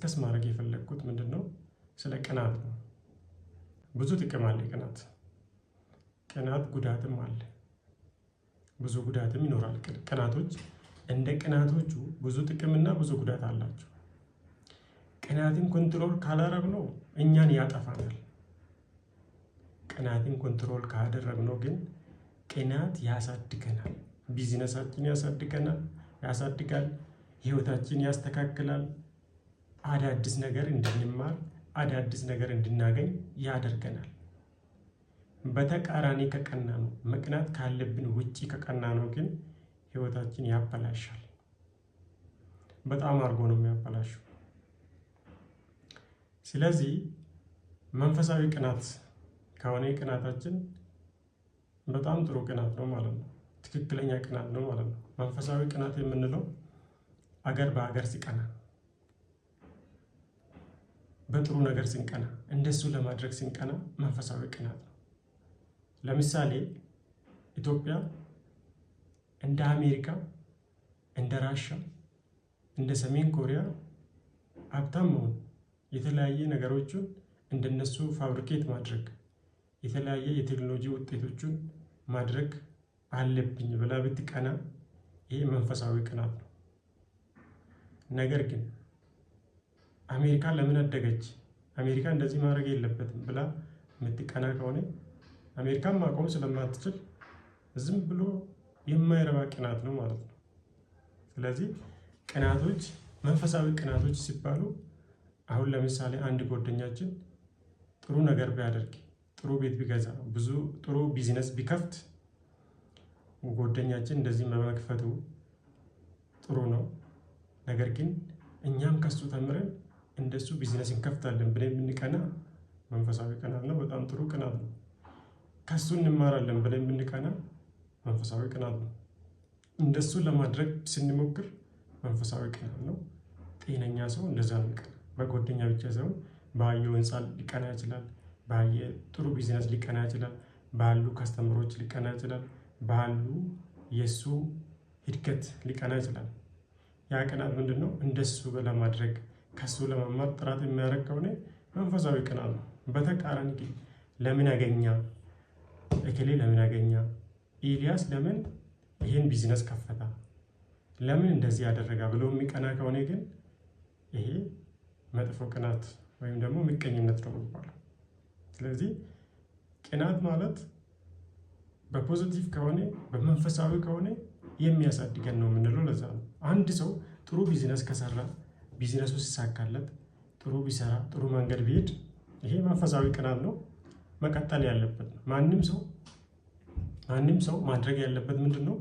ዲስከስ ማድረግ የፈለግኩት ምንድነው ስለ ቅናት ነው። ብዙ ጥቅም አለ ቅናት። ቅናት ጉዳትም አለ፣ ብዙ ጉዳትም ይኖራል። ቅናቶች እንደ ቅናቶቹ ብዙ ጥቅምና ብዙ ጉዳት አላቸው። ቅናትን ኮንትሮል ካላደረግነው እኛን ያጠፋናል። ቅናትን ኮንትሮል ካደረግነው ግን ቅናት ያሳድገናል፣ ቢዝነሳችን ያሳድጋል፣ ህይወታችን ያስተካክላል፣ አዳዲስ ነገር እንድንማር፣ አዳዲስ ነገር እንድናገኝ ያደርገናል። በተቃራኒ ከቀና ነው፣ መቅናት ካለብን ውጪ ከቀና ነው ግን ህይወታችን ያበላሻል። በጣም አድርጎ ነው የሚያበላሸው። ስለዚህ መንፈሳዊ ቅናት ከሆነ ቅናታችን በጣም ጥሩ ቅናት ነው ማለት ነው። ትክክለኛ ቅናት ነው ማለት ነው። መንፈሳዊ ቅናት የምንለው አገር በአገር ሲቀና፣ በጥሩ ነገር ሲንቀና፣ እንደሱ ለማድረግ ሲንቀና መንፈሳዊ ቅናት ነው። ለምሳሌ ኢትዮጵያ እንደ አሜሪካ፣ እንደ ራሻ፣ እንደ ሰሜን ኮሪያ ሀብታም መሆን፣ የተለያየ ነገሮችን እንደነሱ ፋብሪኬት ማድረግ፣ የተለያየ የቴክኖሎጂ ውጤቶችን ማድረግ አለብኝ ብላ ብትቀና ይሄ መንፈሳዊ ቅናት ነው። ነገር ግን አሜሪካ ለምን አደገች፣ አሜሪካ እንደዚህ ማድረግ የለበትም ብላ የምትቀና ከሆነ አሜሪካን ማቆም ስለማትችል ዝም ብሎ የማይረባ ቅናት ነው ማለት ነው። ስለዚህ ቅናቶች፣ መንፈሳዊ ቅናቶች ሲባሉ አሁን ለምሳሌ አንድ ጓደኛችን ጥሩ ነገር ቢያደርግ፣ ጥሩ ቤት ቢገዛ፣ ብዙ ጥሩ ቢዝነስ ቢከፍት ጓደኛችን እንደዚህ በመክፈቱ ጥሩ ነው። ነገር ግን እኛም ከሱ ተምረን እንደሱ ቢዝነስ እንከፍታለን ብለን ብንቀና መንፈሳዊ ቅናት ነው። በጣም ጥሩ ቅናት ነው። ከሱ እንማራለን ብለን ብንቀና መንፈሳዊ ቅናት ነው። እንደሱ ለማድረግ ስንሞክር መንፈሳዊ ቅናት ነው። ጤነኛ ሰው እንደዛ ነው። በጓደኛ ብቻ ሳይሆን ባየው ህንፃ ሊቀና ይችላል፣ ባየ ጥሩ ቢዝነስ ሊቀና ይችላል፣ ባሉ ከስተመሮች ሊቀና ይችላል፣ ባሉ የሱ እድገት ሊቀና ይችላል። ያ ቅናት ምንድነው? እንደሱ ለማድረግ ከሱ ለመማር ጥራት የሚያደርግ ከሆነ መንፈሳዊ ቅናት ነው። በተቃራኒ ግን ለምን አገኛ፣ እከሌ ለምን አገኛ፣ ኤልያስ ለምን ይሄን ቢዝነስ ከፈታ፣ ለምን እንደዚህ ያደረጋ ብሎ የሚቀና ከሆነ ግን ይሄ መጥፎ ቅናት ወይም ደግሞ ምቀኝነት ነው የሚባለው። ስለዚህ ቅናት ማለት በፖዚቲቭ ከሆነ በመንፈሳዊ ከሆነ የሚያሳድገን ነው የምንለው ለዛ ነው። አንድ ሰው ጥሩ ቢዝነስ ከሰራ፣ ቢዝነሱ ሲሳካለት፣ ጥሩ ቢሰራ፣ ጥሩ መንገድ ቢሄድ ይሄ መንፈሳዊ ቅናት ነው፣ መቀጠል ያለበት ነው። ማንም ሰው ማድረግ ያለበት ምንድን ነው?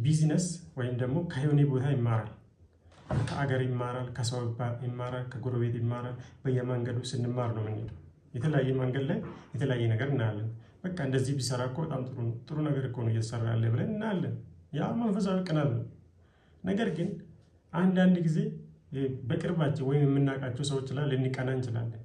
ቢዝነስ ወይም ደግሞ ከሆነ ቦታ ይማራል፣ ከአገር ይማራል፣ ከሰው ይማራል፣ ከጎረቤት ይማራል። በየመንገዱ ስንማር ነው የምንሄደው። የተለያየ መንገድ ላይ የተለያየ ነገር እናያለን። በቃ እንደዚህ ቢሰራ እኮ በጣም ጥሩ ነው፣ ጥሩ ነገር እኮ ነው እየተሰራ ያለ ብለን እናያለን። ያ መንፈሳዊ ቅናት ነው። ነገር ግን አንዳንድ ጊዜ በቅርባችን ወይም የምናውቃቸው ሰዎች ላይ ልንቀና እንችላለን።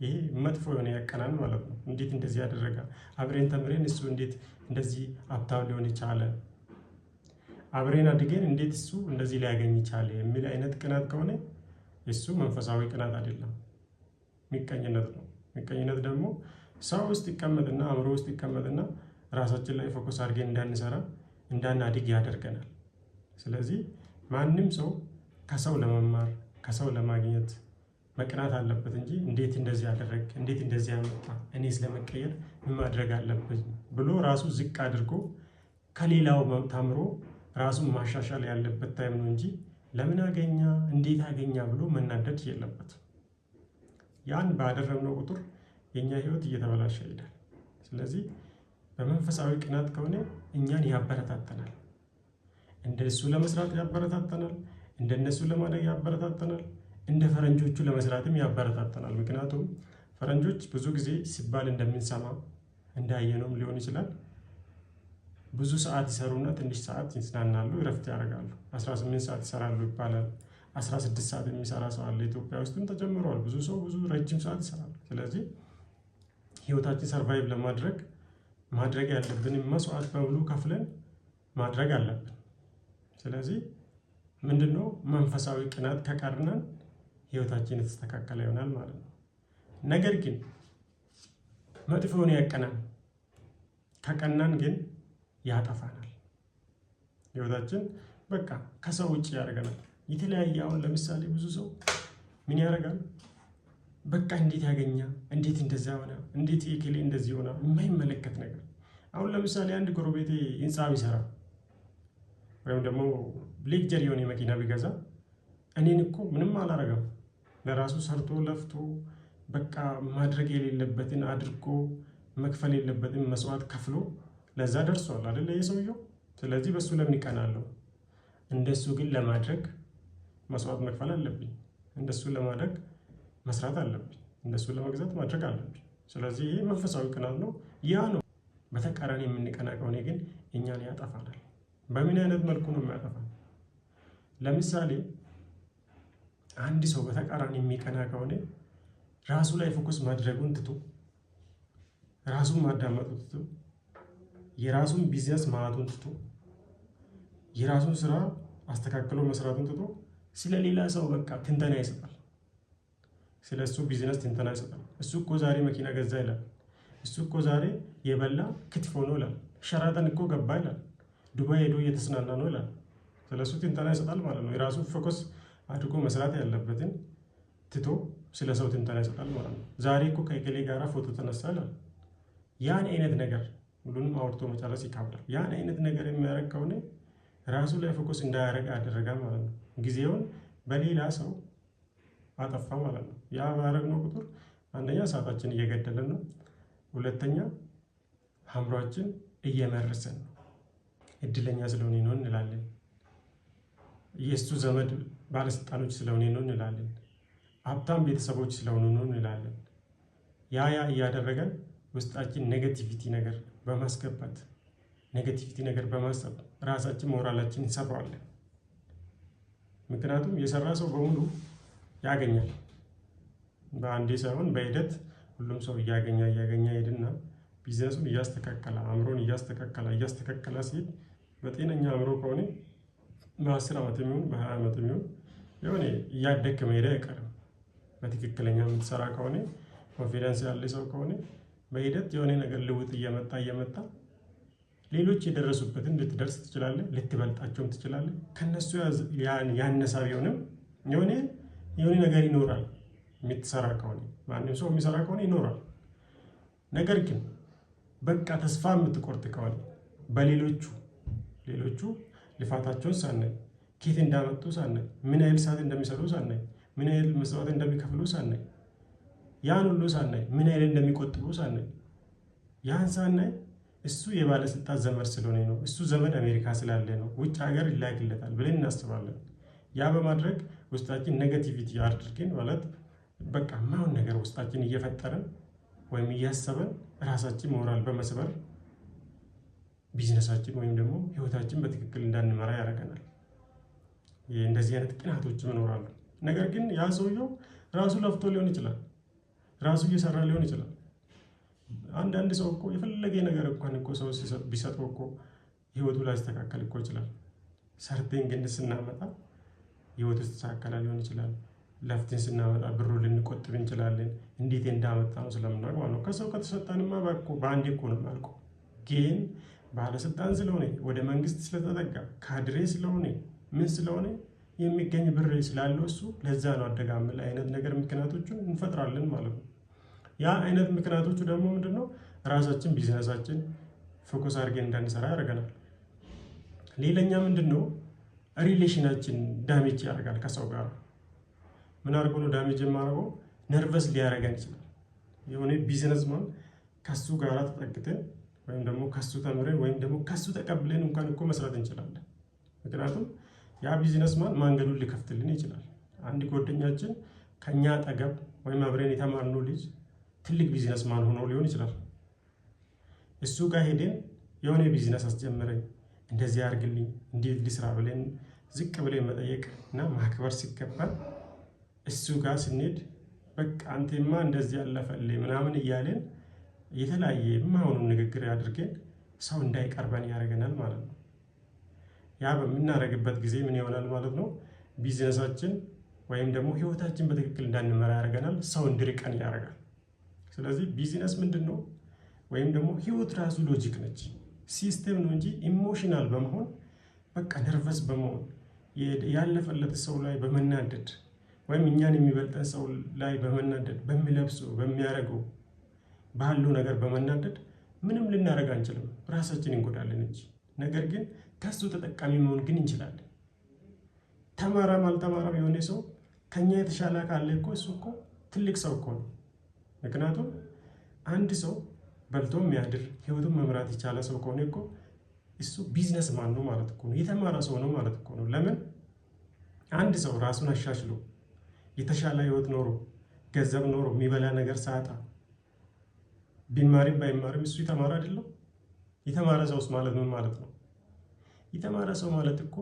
ይሄ መጥፎ የሆነ ያቀናን ማለት ነው። እንዴት እንደዚህ ያደረጋ፣ አብሬን ተምሬን እሱ እንዴት እንደዚህ ሀብታም ሊሆን ይቻለ፣ አብሬን አድገን እንዴት እሱ እንደዚህ ሊያገኝ ይቻለ የሚል አይነት ቅናት ከሆነ እሱ መንፈሳዊ ቅናት አይደለም፣ ምቀኝነት ነው። ምቀኝነት ደግሞ ሰው ውስጥ ይቀመጥና አእምሮ ውስጥ ይቀመጥና ራሳችን ላይ ፎከስ አድርገን እንዳንሰራ፣ እንዳናድግ ያደርገናል። ስለዚህ ማንም ሰው ከሰው ለመማር ከሰው ለማግኘት መቅናት አለበት እንጂ እንዴት እንደዚህ ያደረግ፣ እንዴት እንደዚህ ያመጣ፣ እኔ ስለመቀየር ምን ማድረግ አለብኝ ብሎ ራሱ ዝቅ አድርጎ ከሌላው ተምሮ ራሱን ማሻሻል ያለበት ታይም ነው እንጂ ለምን አገኛ፣ እንዴት አገኛ ብሎ መናደድ የለበትም። ያን ባደረግነው ቁጥር የኛ ህይወት እየተበላሸ ይሄዳል። ስለዚህ በመንፈሳዊ ቅናት ከሆነ እኛን ያበረታተናል፣ እንደሱ ለመስራት ያበረታተናል፣ እንደነሱ ለማደግ ያበረታተናል፣ እንደ ፈረንጆቹ ለመስራትም ያበረታተናል። ምክንያቱም ፈረንጆች ብዙ ጊዜ ሲባል እንደምንሰማ እንዳየነውም ሊሆን ይችላል ብዙ ሰዓት ይሰሩና ትንሽ ሰዓት ይዝናናሉ፣ እረፍት ያደርጋሉ። 18 ሰዓት ይሰራሉ ይባላል። 16 ሰዓት የሚሰራ ሰው አለ። ኢትዮጵያ ውስጥም ተጀምሯል። ብዙ ሰው ብዙ ረጅም ሰዓት ይሰራል። ስለዚህ ህይወታችን ሰርቫይቭ ለማድረግ ማድረግ ያለብን መስዋዕት በሙሉ ከፍለን ማድረግ አለብን። ስለዚህ ምንድነው መንፈሳዊ ቅናት ከቀርነን ህይወታችን የተስተካከለ ይሆናል ማለት ነው። ነገር ግን መጥፎውን ያቀናል፣ ከቀናን ግን ያጠፋናል። ህይወታችን በቃ ከሰው ውጭ ያደርገናል። የተለያየ አሁን ለምሳሌ ብዙ ሰው ምን ያደርጋል? በቃ እንዴት ያገኛ፣ እንዴት እንደዛ ሆነ፣ እንዴት የከሌ እንደዚህ ሆነ፣ የማይመለከት ነገር። አሁን ለምሳሌ አንድ ጎረቤቴ ህንፃ ቢሰራ ወይም ደግሞ ሌክጀር የሆነ መኪና ቢገዛ እኔን እኮ ምንም አላረገም። ለራሱ ሰርቶ ለፍቶ በቃ ማድረግ የሌለበትን አድርጎ መክፈል የለበትን መስዋዕት ከፍሎ ለዛ ደርሷል አይደለ የሰውየው። ስለዚህ በሱ ለምን ይቀናለሁ? እንደሱ ግን ለማድረግ መስዋዕት መክፈል አለብኝ። እንደሱ ለማድረግ መስራት አለብኝ። እንደሱ ለመግዛት ማድረግ አለብኝ። ስለዚህ ይሄ መንፈሳዊ ቅናት ነው። ያ ነው። በተቃራኒ የምንቀና ከሆነ ግን እኛን ያጠፋናል። በምን አይነት መልኩ ነው የሚያጠፋን? ለምሳሌ አንድ ሰው በተቃራኒ የሚቀና ከሆነ ራሱ ላይ ፎከስ ማድረጉን ትቶ ራሱን ማዳመጡን ትቶ የራሱን ቢዝነስ ማቱን ትቶ የራሱን ስራ አስተካክሎ መስራቱን ትቶ ስለ ሌላ ሰው በቃ ትንተና ይሰጣል። ስለ እሱ ቢዝነስ ትንተና ይሰጣል። እሱ እኮ ዛሬ መኪና ገዛ ይላል። እሱ እኮ ዛሬ የበላ ክትፎ ነው ይላል። ሸራተን እኮ ገባ ይላል። ዱባይ ሄዶ እየተዝናና ነው ይላል። ስለ እሱ ትንተና ይሰጣል ማለት ነው። የራሱን ፎከስ አድርጎ መስራት ያለበትን ትቶ ስለ ሰው ትንተና ይሰጣል ማለት ነው። ዛሬ እኮ ከእከሌ ጋራ ፎቶ ተነሳ ይላል። ያን አይነት ነገር ሁሉንም አውርቶ መጨረስ ይከብዳል። ያን አይነት ነገር የሚያደርግ ከሆነ ራሱ ላይ ፎከስ እንዳያደርግ ያደረጋ ማለት ነው። ጊዜውን በሌላ ሰው አጠፋ ማለት ነው። ያ ባደረግነው ቁጥር አንደኛ ሰዓታችን እየገደለን ነው፣ ሁለተኛ አእምሯችን እየመረሰን ነው። እድለኛ ስለሆነ ነው እንላለን። የእሱ ዘመድ ባለስልጣኖች ስለሆነ ነው እንላለን። ሀብታም ቤተሰቦች ስለሆኑ ነው እንላለን። ያ እያደረገን ውስጣችን ኔጌቲቪቲ ነገር በማስገባት ኔጌቲቪቲ ነገር በማሰብ ራሳችን ሞራላችን እንሰብረዋለን። ምክንያቱም የሰራ ሰው በሙሉ ያገኛል። በአንዴ ሳይሆን በሂደት ሁሉም ሰው እያገኘ ሄድና ቢዝነሱን እያስተካከለ አእምሮን እያስተካከለ ሲሄድ በጤነኛ አእምሮ ከሆነ በ10 ዓመት የሚሆን በ20 ዓመት የሚሆን የሆነ እያደግክ መሄድ አይቀርም። በትክክለኛ የምትሰራ ከሆነ ኮንፊደንስ ያለ ሰው ከሆነ በሂደት የሆነ ነገር ልውጥ እየመጣ ሌሎች የደረሱበትን ልትደርስ ትችላለህ፣ ልትበልጣቸውም ትችላለህ። ከነሱ ያነሳ ቢሆንም የሆነ ነገር ይኖራል። የምትሰራ ከሆነ ማንም ሰው የሚሰራ ከሆነ ይኖራል። ነገር ግን በቃ ተስፋ የምትቆርጥ ከሆነ በሌሎቹ ልፋታቸውን ሳናይ ኬት እንዳመጡ ሳናይ ምን ያህል ሰዓት እንደሚሰሩ ሳናይ ምን ያህል መስዋዕት እንደሚከፍሉ ሳናይ ያን ሁሉ ሳናይ ምን ያህል እንደሚቆጥቡ ሳናይ ያን ሳናይ እሱ የባለስልጣን ዘመድ ስለሆነ ነው፣ እሱ ዘመድ አሜሪካ ስላለ ነው፣ ውጭ ሀገር ይላክለታል ብለን እናስባለን። ያ በማድረግ ውስጣችን ኔጋቲቪቲ አድርገን ማለት በቃ ማውን ነገር ውስጣችን እየፈጠረን ወይም እያሰበን ራሳችን ሞራል በመስበር ቢዝነሳችን ወይም ደግሞ ህይወታችን በትክክል እንዳንመራ ያደርገናል። እንደዚህ አይነት ቅናቶችም ይኖራሉ። ነገር ግን ያ ሰውየው ራሱ ለፍቶ ሊሆን ይችላል፣ ራሱ እየሰራ ሊሆን ይችላል። አንዳንድ ሰው እኮ የፈለገ ነገር እንኳን እኮ ሰው ቢሰጠው እኮ ህይወቱ ላይ ያስተካከል እኮ ይችላል። ሰርተን ግን ስናመጣ ህይወቱ ተስተካከለ ሊሆን ይችላል። ለፍተን ስናመጣ ብሩ ልንቆጥብ እንችላለን። እንዴት እንዳመጣ ነው ስለምናውቅ ማለት ነው። ከሰው ከተሰጠንማ በአንዴ እኮ ነው የማልቀው። ግን ባለስልጣን ስለሆነ ወደ መንግስት ስለተጠጋ ካድሬ ስለሆነ ምን ስለሆነ የሚገኝ ብር ስላለው እሱ ለዛ ነው አደጋምል አይነት ነገር ምክንያቶቹን እንፈጥራለን ማለት ነው። ያ አይነት ምክንያቶቹ ደግሞ ምንድነው? ራሳችን ቢዝነሳችን ፎከስ አድርገን እንዳንሰራ ያደርገናል። ሌላኛ ምንድነው? ሪሌሽናችን ዳሜጅ ያደርጋል ከሰው ጋር። ምን አድርጎ ነው ዳሜጅ የማደርገው? ነርቨስ ሊያደርገን ይችላል። የሆነ ቢዝነስማን ከሱ ጋር ተጠግተን ወይም ደግሞ ከሱ ተምረን ወይም ደግሞ ከሱ ተቀብለን እንኳን እኮ መስራት እንችላለን። ምክንያቱም ያ ቢዝነስማን መንገዱን ሊከፍትልን ይችላል። አንድ ጓደኛችን ከኛ አጠገብ ወይም አብረን የተማርነው ልጅ ትልቅ ቢዝነስማን ሆኖ ሊሆን ይችላል። እሱ ጋር ሄደን የሆነ ቢዝነስ አስጀምረኝ፣ እንደዚህ አድርግልኝ፣ እንዴት ልስራ ብለን ዝቅ ብለን መጠየቅ እና ማክበር ሲገባል እሱ ጋር ስንሄድ በቃ አንተማ እንደዚህ ያለፈልህ ምናምን እያለን የተለያየ የማይሆኑ ንግግር አድርገን ሰው እንዳይቀርበን ያደርገናል ማለት ነው። ያ በምናደርግበት ጊዜ ምን ይሆናል ማለት ነው? ቢዝነሳችን ወይም ደግሞ ህይወታችን በትክክል እንዳንመራ ያደርገናል። ሰው እንዲርቀን ያደርጋል። ስለዚህ ቢዝነስ ምንድን ነው? ወይም ደግሞ ህይወት ራሱ ሎጂክ ነች፣ ሲስተም ነው እንጂ ኢሞሽናል በመሆን በቃ ነርቨስ በመሆን ያለፈለት ሰው ላይ በመናደድ ወይም እኛን የሚበልጠን ሰው ላይ በመናደድ በሚለብሰው በሚያደርገው ባለው ነገር በመናደድ ምንም ልናደርግ አንችልም። ራሳችን እንጎዳለን እንጂ። ነገር ግን ከሱ ተጠቃሚ መሆን ግን እንችላለን። ተማራም አልተማራም የሆነ ሰው ከኛ የተሻለ ካለ እኮ እሱ እኮ ትልቅ ሰው እኮ ነው። ምክንያቱም አንድ ሰው በልቶ የሚያድር ህይወቱን መምራት የቻለ ሰው ከሆነ እኮ እሱ ቢዝነስ ማን ነው ማለት እኮ ነው። የተማረ ሰው ነው ማለት እኮ ነው። ለምን አንድ ሰው ራሱን አሻሽሎ የተሻለ ህይወት ኖሮ ገንዘብ ኖሮ የሚበላ ነገር ሳያጣ ቢማሪም ባይማሪም እሱ የተማረ አይደለም? የተማረ ሰውስ ማለት ምን ማለት ነው? የተማረ ሰው ማለት እኮ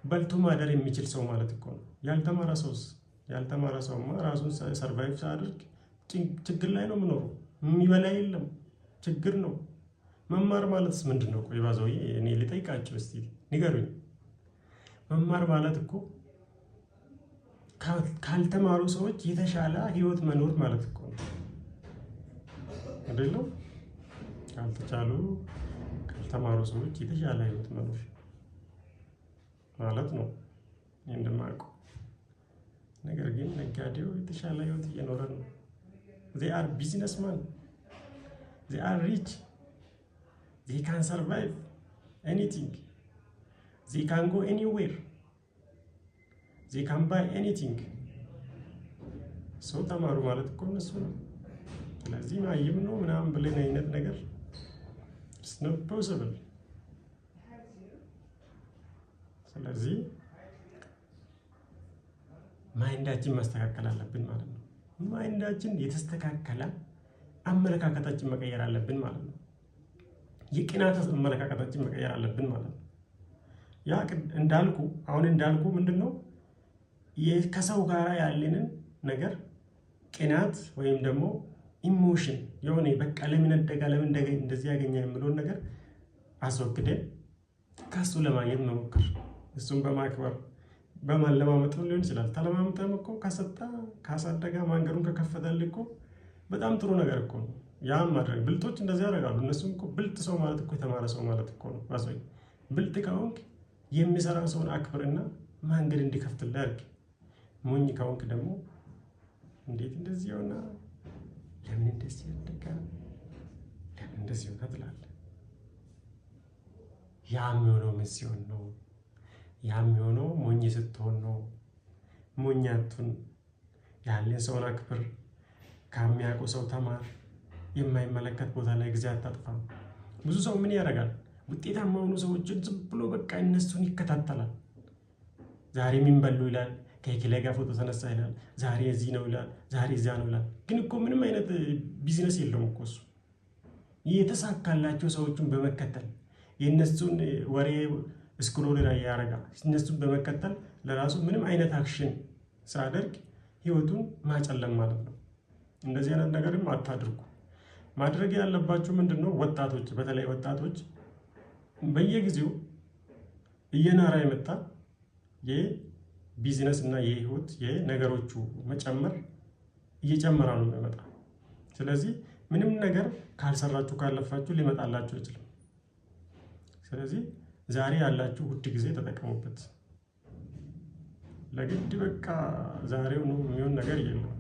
በልቶ ማደር የሚችል ሰው ማለት እኮ ነው። ያልተማረ ሰውስ? ያልተማረ ሰውማ ራሱን ሰርቫይቭ ሳያደርግ ችግር ላይ ነው የምኖረው። የሚበላ የለም፣ ችግር ነው። መማር ማለትስ ምንድን ነው? ቆይ ባዘው እኔ ልጠይቃቸው እስቲ ንገሩኝ። መማር ማለት እኮ ካልተማሩ ሰዎች የተሻለ ህይወት መኖር ማለት እኮ ነው አይደለም? ካልተማሩ ሰዎች የተሻለ ህይወት መኖር ማለት ነው እንደማውቀው። ነገር ግን ነጋዴው የተሻለ ህይወት እየኖረ ነው። they are businessmen, they are rich, they can survive anything, they can go anywhere, they can buy anything. ሰው ተማሩ ማለት እኮ እነሱ ነው። ስለዚህ ማይም ነው ምናምን ብለን አይነት ነገር it's not possible። ስለዚህ ማይንዳችን ማስተካከል አለብን ማለት ነው። ማይንዳችን የተስተካከለ አመለካከታችን መቀየር አለብን ማለት ነው። የቅናት አመለካከታችን መቀየር አለብን ማለት ነው። ያ እንዳልኩ ምንድነው ከሰው ጋር ያለንን ነገር ቅናት ወይም ደግሞ ኢሞሽን የሆነ በቃ ለምን እንደዚህ ያገኛ የሚለውን ነገር አስወግደን ከሱ ለማግኘት መሞከር፣ እሱን በማክበር በማለማመጥ ሊሆን ይችላል። ተለማምጠም እኮ ካሳደጋ መንገዱን ከከፈተልህ እኮ በጣም ጥሩ ነገር እኮ ነው። ያም ማድረግ ብልጦች እንደዚህ ያደርጋሉ። እነሱም እኮ ብልጥ ሰው ማለት እኮ የተማረ ሰው ማለት እኮ ነው። ባሰይ ብልጥ ከሆንክ የሚሰራ ሰውን አክብርና መንገድ እንዲከፍትልህ አድርግ። ሞኝ ከሆንክ ደግሞ እንዴት እንደዚህ ሆነ፣ ለምን እንደዚህ ያደጋ፣ ለምን እንደዚህ ሆነ ትላለህ። ያም የሆነው ምን ሲሆን ነው? ያም የሆነው ሞኝ ስትሆን ነው። ሞኛቱን ያለን ሰውን አክብር፣ ከሚያውቁ ሰው ተማር፣ የማይመለከት ቦታ ላይ ጊዜ አታጥፋ። ብዙ ሰው ምን ያደርጋል? ውጤታማ የሆኑ ሰዎችን ዝም ብሎ በቃ እነሱን ይከታተላል። ዛሬ ምን በሉ ይላል፣ ከኪላይ ጋር ፎቶ ተነሳ ይላል፣ ዛሬ እዚህ ነው ይላል፣ ዛሬ እዚያ ነው ይላል። ግን እኮ ምንም አይነት ቢዝነስ የለውም እኮ እሱ። የተሳካላቸው ሰዎችን በመከተል የእነሱን ወሬ ስክሮል ላይ ያደርጋል። እነሱን በመከተል ለራሱ ምንም አይነት አክሽን ሳያደርግ ህይወቱን ማጨለም ማለት ነው። እንደዚህ አይነት ነገርም አታድርጉ። ማድረግ ያለባችሁ ምንድነው? ወጣቶች፣ በተለይ ወጣቶች በየጊዜው እየናራ የመጣ የቢዝነስ እና የህይወት የነገሮቹ መጨመር እየጨመረ ነው የሚመጣ። ስለዚህ ምንም ነገር ካልሰራችሁ ካለፋችሁ ሊመጣላችሁ አይችልም። ስለዚህ ዛሬ ያላችሁ ውድ ጊዜ ተጠቀሙበት። ለግድ በቃ ዛሬው ነው የሚሆን ነገር የለም።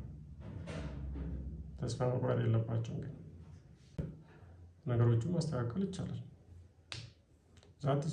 ተስፋ መቁረጥ የለባችሁም። ግን ነገሮቹን ማስተካከል ይቻላል። ዛት